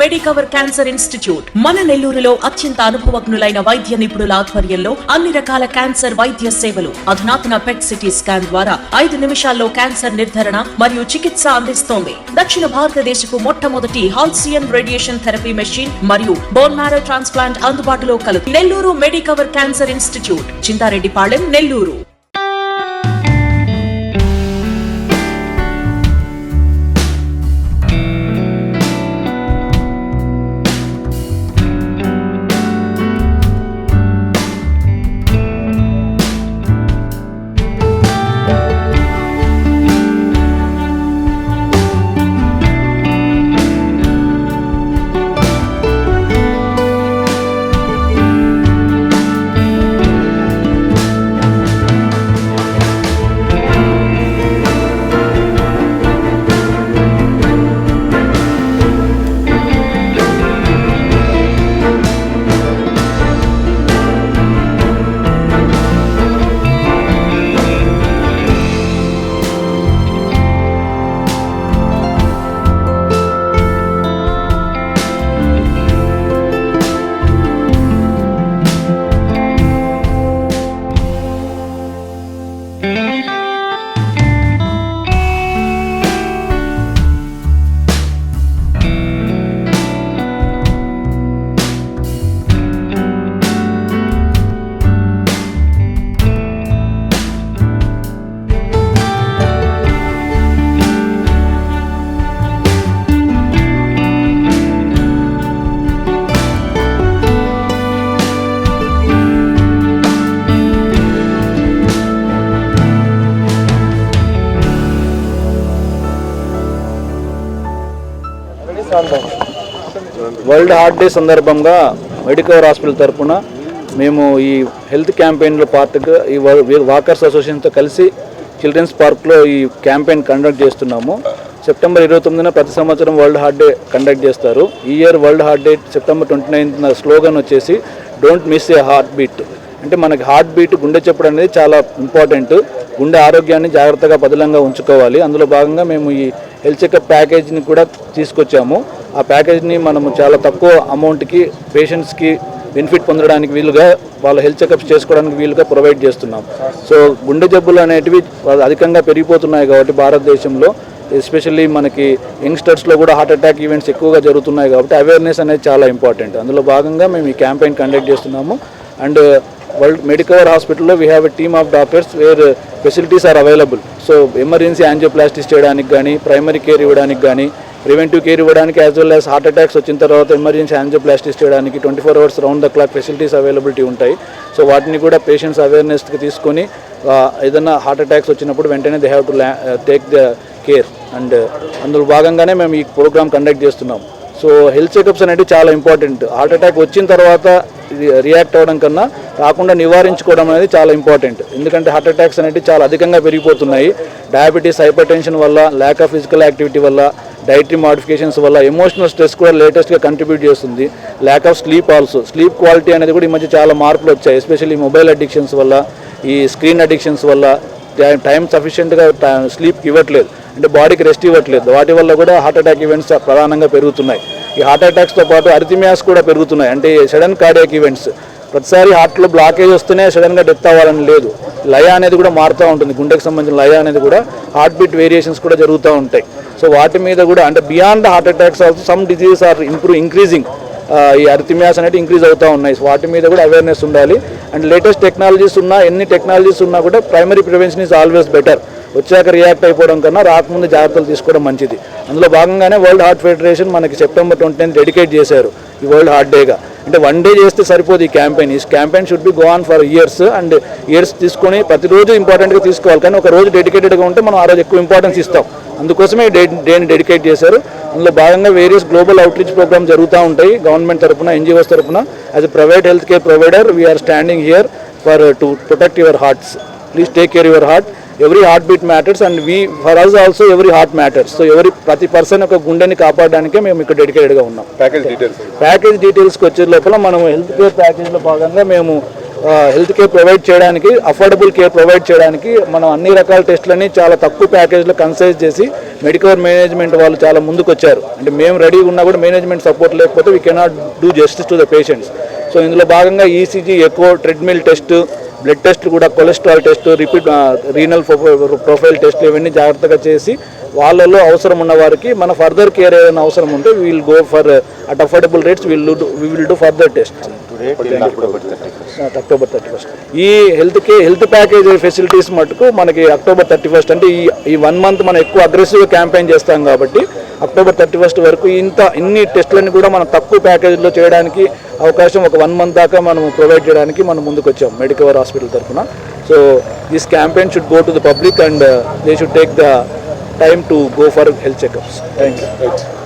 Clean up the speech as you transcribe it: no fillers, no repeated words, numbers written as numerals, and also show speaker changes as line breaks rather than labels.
Medicover cancer institute మన నెల్లూరులో అత్యంత అనుభవజ్ఞులైన వైద్య నిపుణుల ఆధ్వర్యంలో అన్ని రకాల క్యాన్సర్ వైద్య సేవలు అధునాతన పెట్ సిటీ స్కాన్ ద్వారా 5 నిమిషాల్లో క్యాన్సర్ నిర్ధారణ మరియు చికిత్స అందిస్తోంది. దక్షిణ భారతదేశపు మొట్టమొదటి హాల్సియన్ రేడియేషన్ థెరపీ మెషిన్ మరియు బోన్ మ్యారో ట్రాన్స్ప్లాంట్ అందుబాటులో కలదు. Nellore Medicover cancer institute, Chintareddypalem, Nellore.
World heart day సందర్భంగా మెడికవర్ హాస్పిటల్ తరఫున మేము ఈ హెల్త్ క్యాంపెయిన్లో పార్ట్గా ఈ వాకర్స్ అసోసియేషన్తో కలిసి చిల్డ్రన్స్ పార్క్లో ఈ క్యాంపెయిన్ కండక్ట్ చేస్తున్నాము. సెప్టెంబర్ 29న ప్రతి సంవత్సరం వరల్డ్ హార్ట్ డే కండక్ట్ చేస్తారు. ఈ year world heart day September 29న స్లోగన్ వచ్చేసి don't miss a heartbeat. అంటే మనకి హార్ట్ బీట్, గుండె చప్పుడు అనేది చాలా ఇంపార్టెంట్. గుండె ఆరోగ్యాన్ని జాగ్రత్తగా పదిలంగా ఉంచుకోవాలి. అందులో భాగంగా మేము ఈ హెల్త్ చెకప్ ప్యాకేజ్ని కూడా తీసుకొచ్చాము. ఆ ప్యాకేజ్ని మనము చాలా తక్కువ అమౌంట్కి పేషెంట్స్కి బెనిఫిట్ పొందడానికి వీలుగా, వాళ్ళ హెల్త్ చెకప్స్ చేసుకోవడానికి వీలుగా ప్రొవైడ్ చేస్తున్నాం. సో గుండె జబ్బులు అనేటివి అధికంగా పెరిగిపోతున్నాయి కాబట్టి భారతదేశంలో, ఎస్పెషల్లీ మనకి యంగ్స్టర్స్లో కూడా హార్ట్ అటాక్ ఈవెంట్స్ ఎక్కువగా జరుగుతున్నాయి కాబట్టి అవేర్నెస్ అనేది చాలా ఇంపార్టెంట్. అందులో భాగంగా మేము ఈ క్యాంపెయిన్ కండక్ట్ చేస్తున్నాము. అండ్ వరల్డ్ మెడికవర్ హాస్పిటల్లో we have a team of doctors where facilities are available. So emergency angioplasties చేయడానికి కానీ, ప్రైమరీ కేర్ ఇవ్వడానికి కానీ, ప్రివెంటివ్ కేర్ ఇవ్వడానికి, as well as heart attacks వచ్చిన తర్వాత ఎమర్జెన్సీ యాంజియోప్లాస్టిస్ చేయడానికి 24 hours round the clock facilities availability ఉంటాయి. సో వాటిని కూడా పేషెంట్స్ అవేర్నెస్కి తీసుకొని ఏదైనా హార్ట్ అటాక్స్ వచ్చినప్పుడు వెంటనే they have to take the care. And అందులో భాగంగానే మేము ఈ ప్రోగ్రామ్ కండక్ట్ చేస్తున్నాం. సో హెల్త్ చెకప్స్ అనేవి చాలా ఇంపార్టెంట్. హార్ట్ అటాక్ వచ్చిన తర్వాత రియాక్ట్ అవ్వడం కన్నా రాకుండా నివారించుకోవడం అనేది చాలా ఇంపార్టెంట్. ఎందుకంటే హార్ట్ అటాక్స్ అనేవి చాలా అధికంగా పెరిగిపోతున్నాయి. డయాబెటీస్, హైపర్ టెన్షన్ వల్ల, ల్యాక్ ఆఫ్ ఫిజికల్ యాక్టివిటీ వల్ల, డైటరీ మోడిఫికేషన్స్ వల్ల, ఎమోషనల్ స్ట్రెస్ కూడా లేటెస్ట్గా కంట్రిబ్యూట్ చేస్తుంది. Lack of sleep also. Sleep quality అనేది కూడా ఈ మధ్య చాలా మార్పులు వచ్చాయి. ఎస్పెషల్లీ మొబైల్ అడిక్షన్స్ వల్ల, ఈ స్క్రీన్ అడిక్షన్స్ వల్ల టైం సఫిషియెంట్గా స్లీప్కి ఇవ్వట్లేదు, అంటే బాడీకి రెస్ట్ ఇవ్వట్లేదు. వాటి వల్ల కూడా హార్ట్ అటాక్ ఈవెంట్స్ ప్రధానంగా పెరుగుతున్నాయి. ఈ హార్ట్ అటాక్స్తో పాటు అరిథమియాస్ కూడా పెరుగుతున్నాయి, అంటే సడన్ కార్డియాక్ ఈవెంట్స్. ప్రతిసారి హార్ట్లో బ్లాకేజ్ వస్తేనే సడన్గా డెత్ అవ్వాలని లేదు. లయ అనేది కూడా మారుతూ ఉంటుంది. గుండెకి సంబంధించిన లయ అనేది కూడా, హార్ట్ బీట్ వేరియేషన్స్ కూడా జరుగుతూ ఉంటాయి. సో వాటి మీద కూడా, అంటే beyond heart attacks also some diseases are increasing. ఈ అరిథమియాస్ అనేవి ఇంక్రీజ్ అవుతూ ఉన్నాయి. వాటి మీద కూడా అవేర్నెస్ ఉండాలి. అండ్ లేటెస్ట్ టెక్నాలజీస్ ఉన్నా, ఎన్ని టెక్నాలజీస్ ఉన్నా కూడా primary prevention is always better. వచ్చాక రియాక్ట్ అయిపోవడం కన్నా రాకముందు జాగ్రత్తలు తీసుకోవడం మంచిది. అందులో భాగంగానే వరల్డ్ హార్ట్ ఫెడరేషన్ మనకి సెప్టెంబర్ 29 డెడికేట్ చేశారు ఈ వరల్డ్ హార్ట్ డేగా. అంటే వన్ డే చేస్తే సరిపోదు ఈ క్యాంపెయిన్. ఈ campaign should be go on for years. And years తీసుకొని ప్రతిరోజు ఇంపార్టెంట్గా తీసుకోవాలి. కానీ ఒక రోజు డెడికేటెడ్గా ఉంటే మనం ఆ రోజు ఎక్కువ ఇంపార్టెన్స్ ఇస్తాం. అందుకోసమే డేని డెడికేట్ చేశారు. అందులో భాగంగా వేరియస్ గ్లోబల్ అవుట్రీచ్ ప్రోగ్రామ్ జరుగుతూ ఉంటాయి గవర్నమెంట్ తరఫున, ఎన్జిఓస్ తరఫున. As a private health care provider we are standing here for to protect your hearts. Please take care your heart. every heartbeat matters and for us also every heart matters. So ప్రతి person యొక్క గుండెని కాపాడడానికే మేము ఇక్కడ డెడికేటెడ్గా ఉన్నాం. Package డీటెయిల్స్కి వచ్చే లోపల మనం హెల్త్ కేర్ ప్యాకేజ్లో భాగంగా మేము హెల్త్ కేర్ ప్రొవైడ్ చేయడానికి, అఫోర్డబుల్ కేర్ ప్రొవైడ్ చేయడానికి మనం అన్ని రకాల టెస్టులని చాలా తక్కువ ప్యాకేజ్లో కన్సైజ్ చేసి మెడికవర్ మేనేజ్మెంట్ వాళ్ళు చాలా ముందుకు వచ్చారు. అంటే మేము రెడీగా ఉన్నా కూడా మేనేజ్మెంట్ సపోర్ట్ లేకపోతే we cannot do justice to the patients. So ఇందులో భాగంగా ECG, echo, treadmill test, blood టెస్ట్లు కూడా, cholesterol test, renal profile test ఇవన్నీ జాగ్రత్తగా చేసి వాళ్ళలో అవసరం ఉన్న వారికి మన ఫర్దర్ కేర్ ఏదైనా అవసరం ఉంటే we will go for at affordable rates we will do further test. October 31. ఈ హెల్త్ ప్యాకేజ్ ఫెసిలిటీస్ మటుకు మనకి అక్టోబర్ 31 అంటే ఈ 1 month మనం ఎక్కువ అగ్రెసివ్గా క్యాంపెయిన్ చేస్తాం కాబట్టి అక్టోబర్ 31 వరకు ఇన్ని టెస్టులని కూడా మనం తక్కువ ప్యాకేజ్లో చేయడానికి అవకాశం ఒక 1 month దాకా మనం ప్రొవైడ్ చేయడానికి మనం ముందుకు వచ్చాం మెడికవర్ హాస్పిటల్ తరఫున. So this campaign should go to the public and they should take the time to go for health checkups. Thank you.